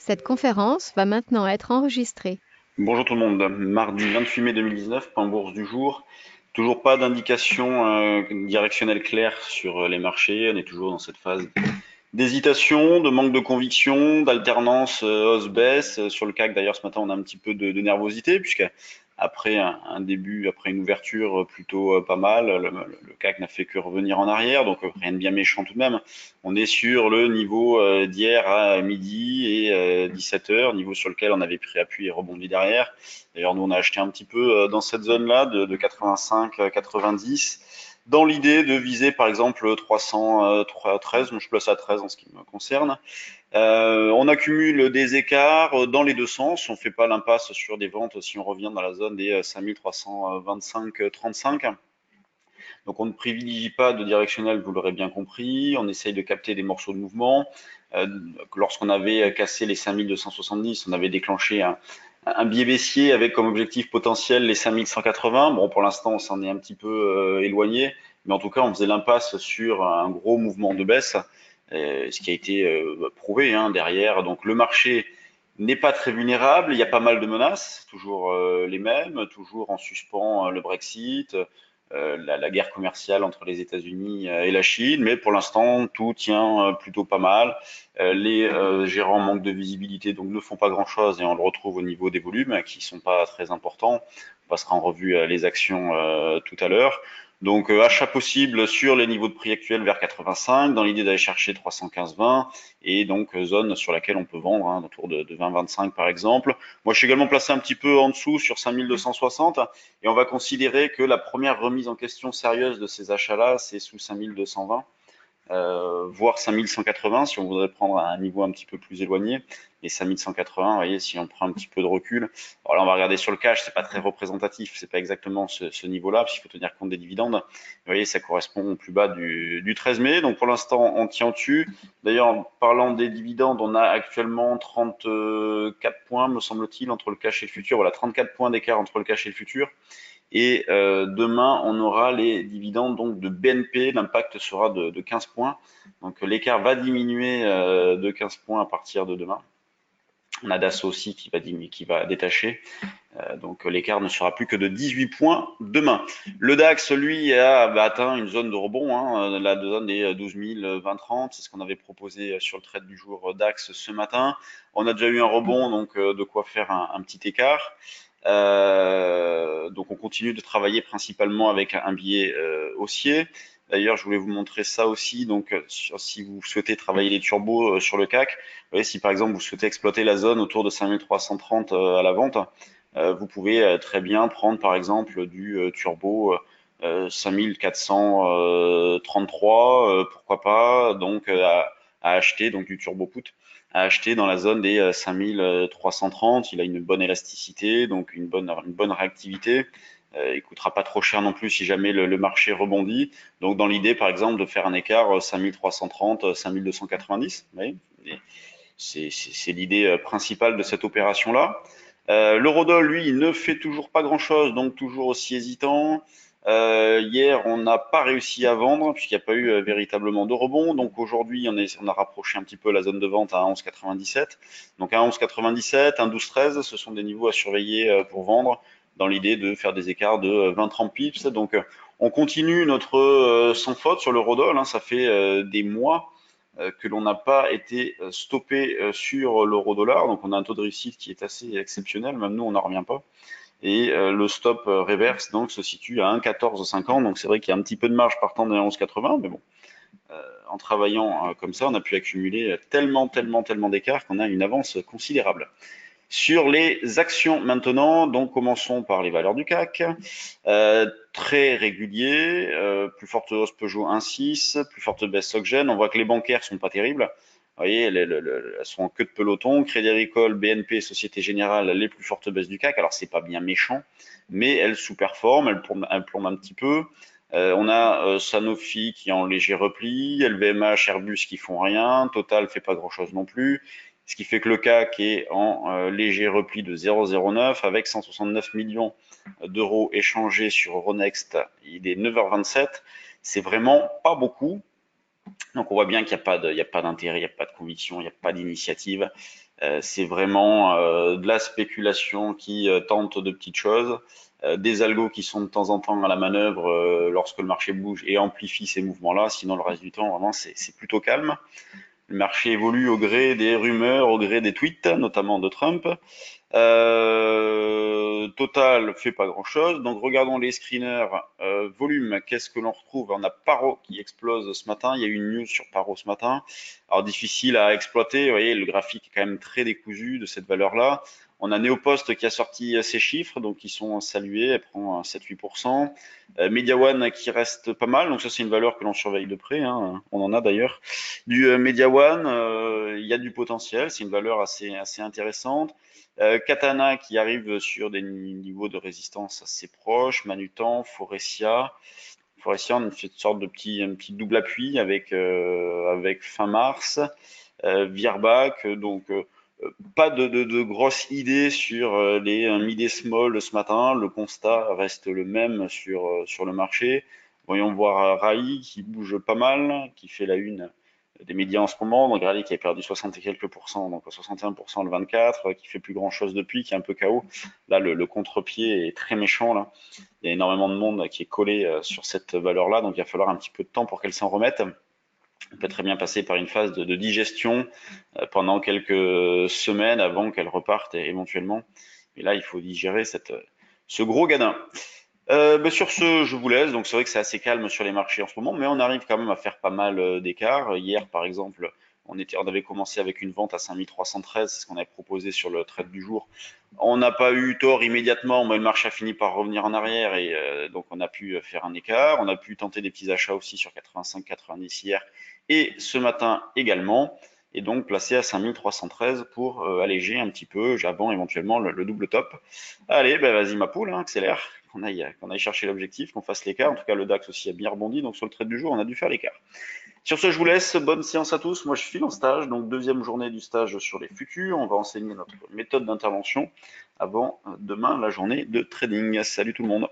Cette conférence va maintenant être enregistrée. Bonjour tout le monde, mardi 28 mai 2019, point bourse du jour. Toujours pas d'indication directionnelle claire sur les marchés, on est toujours dans cette phase d'hésitation, de manque de conviction, d'alternance hausse-baisse. Sur le CAC d'ailleurs ce matin on a un petit peu de nervosité puisque après un début, après une ouverture plutôt pas mal, le CAC n'a fait que revenir en arrière, donc rien de bien méchant tout de même. On est sur le niveau d'hier à midi et 17 heures, niveau sur lequel on avait pris appui et rebondi derrière. D'ailleurs nous on a acheté un petit peu dans cette zone-là de 85-90 dans l'idée de viser par exemple 313, moi je place à 13 en ce qui me concerne. On accumule des écarts dans les deux sens, on ne fait pas l'impasse sur des ventes si on revient dans la zone des 5325-35. Donc on ne privilégie pas de directionnel, vous l'aurez bien compris, on essaye de capter des morceaux de mouvement. Lorsqu'on avait cassé les 5270, on avait déclenché un biais baissier avec comme objectif potentiel les 5180. Bon, pour l'instant, on s'en est un petit peu éloigné, mais en tout cas, on faisait l'impasse sur un gros mouvement de baisse, ce qui a été prouvé derrière. Donc le marché n'est pas très vulnérable, il y a pas mal de menaces, toujours les mêmes, toujours en suspens le Brexit, la guerre commerciale entre les États-Unis et la Chine, mais pour l'instant tout tient plutôt pas mal. Les gérants manquent de visibilité, donc ne font pas grand-chose et on le retrouve au niveau des volumes qui sont pas très importants. On passera en revue les actions tout à l'heure. Donc achat possible sur les niveaux de prix actuels vers 85, dans l'idée d'aller chercher 315,20 et donc zone sur laquelle on peut vendre autour de 20,25 par exemple. Moi je suis également placé un petit peu en dessous sur 5260 et on va considérer que la première remise en question sérieuse de ces achats-là, c'est sous 5220 voire 5180 si on voudrait prendre un niveau un petit peu plus éloigné. Et 5180, vous voyez, si on prend un petit peu de recul, alors là on va regarder sur le cash, c'est pas très représentatif, c'est pas exactement ce niveau-là, puisqu'il faut tenir compte des dividendes. Vous voyez, ça correspond au plus bas du 13 mai, donc pour l'instant on tient dessus. D'ailleurs, en parlant des dividendes, on a actuellement 34 points, me semble-t-il, entre le cash et le futur. Voilà, 34 points d'écart entre le cash et le futur. Et demain, on aura les dividendes donc de BNP. L'impact sera de 15 points. Donc l'écart va diminuer de 15 points à partir de demain. On a Dassault aussi qui va détacher. Donc l'écart ne sera plus que de 18 points demain. Le DAX, lui, a atteint une zone de rebond, la zone des 12 20-30. C'est ce qu'on avait proposé sur le trade du jour DAX ce matin. On a déjà eu un rebond, donc de quoi faire un petit écart. Donc on continue de travailler principalement avec un biais haussier. D'ailleurs, je voulais vous montrer ça aussi. Donc, si vous souhaitez travailler les turbos sur le CAC, vous voyez, si par exemple vous souhaitez exploiter la zone autour de 5330 à la vente, vous pouvez très bien prendre par exemple du turbo 5433, pourquoi pas, donc à acheter, donc du turbo put, à acheter dans la zone des 5330. Il a une bonne élasticité, donc une bonne réactivité. Il coûtera pas trop cher non plus si jamais le marché rebondit. Donc dans l'idée, par exemple, de faire un écart 5330, 5290. Vous voyez, c'est l'idée principale de cette opération-là. L'eurodoll, lui, il ne fait toujours pas grand-chose, donc toujours aussi hésitant. Hier, on n'a pas réussi à vendre puisqu'il n'y a pas eu véritablement de rebond. Donc aujourd'hui, on a rapproché un petit peu la zone de vente à 11,97. Donc à 11,97, 1,12,13, ce sont des niveaux à surveiller pour vendre dans l'idée de faire des écarts de 20-30 pips. Donc on continue notre sans faute sur l'eurodoll. Ça fait des mois que l'on n'a pas été stoppé sur l'euro-dollar. Donc on a un taux de réussite qui est assez exceptionnel, même nous on n'en revient pas. Et le stop reverse donc se situe à 1,1450. Donc c'est vrai qu'il y a un petit peu de marge partant des 11,80, mais bon, en travaillant comme ça, on a pu accumuler tellement d'écart qu'on a une avance considérable. Sur les actions maintenant, donc commençons par les valeurs du CAC. Très régulier, plus forte hausse Peugeot 1,6, plus forte baisse Soggen. On voit que les bancaires sont pas terribles. Vous voyez, elles sont en queue de peloton. Crédit Agricole, BNP, Société Générale, les plus fortes baisses du CAC. Alors c'est pas bien méchant, mais elles sous-performent, elles plombent un petit peu. On a Sanofi qui est en léger repli, LVMH, Airbus qui font rien, Total fait pas grand-chose non plus. Ce qui fait que le CAC est en léger repli de 0,09 avec 169 millions d'euros échangés sur Euronext. Il est 9h27. C'est vraiment pas beaucoup. Donc on voit bien qu'il n'y a pas d'intérêt, il n'y a pas de conviction, il n'y a pas d'initiative. C'est vraiment de la spéculation qui tente de petites choses, des algos qui sont de temps en temps à la manœuvre lorsque le marché bouge et amplifie ces mouvements-là. Sinon, le reste du temps, vraiment, c'est plutôt calme. Le marché évolue au gré des rumeurs, au gré des tweets, notamment de Trump. Total fait pas grand-chose. Donc regardons les screeners. Volume, qu'est-ce que l'on retrouve? On a Paro qui explose ce matin. Il y a eu une news sur Paro ce matin. Alors difficile à exploiter. Vous voyez, le graphique est quand même très décousu de cette valeur-là. On a Neopost qui a sorti ses chiffres, donc ils sont salués. Elle prend 7-8%. Mediawan qui reste pas mal. Donc ça, c'est une valeur que l'on surveille de près, hein. On en a d'ailleurs. Du Mediawan, il y a du potentiel. C'est une valeur assez intéressante. Katana qui arrive sur des niveaux de résistance assez proches, Manutan, Forestia. Forestia, on fait une sorte de un petit double appui avec fin mars. Virbac, donc pas de grosses idées sur les mid et small ce matin. Le constat reste le même sur le marché. Voyons voir Rai qui bouge pas mal, qui fait la une des médias en ce moment. Donc Rai qui a perdu 60 et quelques pourcents, donc 61% le 24, qui fait plus grand chose depuis, qui est un peu KO. Là, le contre-pied est très méchant. Là, il y a énormément de monde qui est collé sur cette valeur-là, donc il va falloir un petit peu de temps pour qu'elle s'en remette. On peut très bien passer par une phase de digestion pendant quelques semaines avant qu'elle reparte éventuellement. Et là, il faut digérer ce gros gadin. Sur ce, je vous laisse. Donc c'est vrai que c'est assez calme sur les marchés en ce moment, mais on arrive quand même à faire pas mal d'écarts. Hier, par exemple, on avait commencé avec une vente à 5313, c'est ce qu'on avait proposé sur le trade du jour. On n'a pas eu tort immédiatement, mais le marché a fini par revenir en arrière et donc on a pu faire un écart. On a pu tenter des petits achats aussi sur 85-90 hier et ce matin également. Et donc placé à 5313 pour alléger un petit peu, avant éventuellement le double top. Allez, ben vas-y ma poule, hein, accélère, qu'on aille chercher l'objectif, qu'on fasse l'écart. En tout cas, le DAX aussi a bien rebondi, donc sur le trade du jour, on a dû faire l'écart. Sur ce, je vous laisse. Bonne séance à tous. Moi, je file en stage, donc deuxième journée du stage sur les futurs. On va enseigner notre méthode d'intervention avant demain, la journée de trading. Salut tout le monde.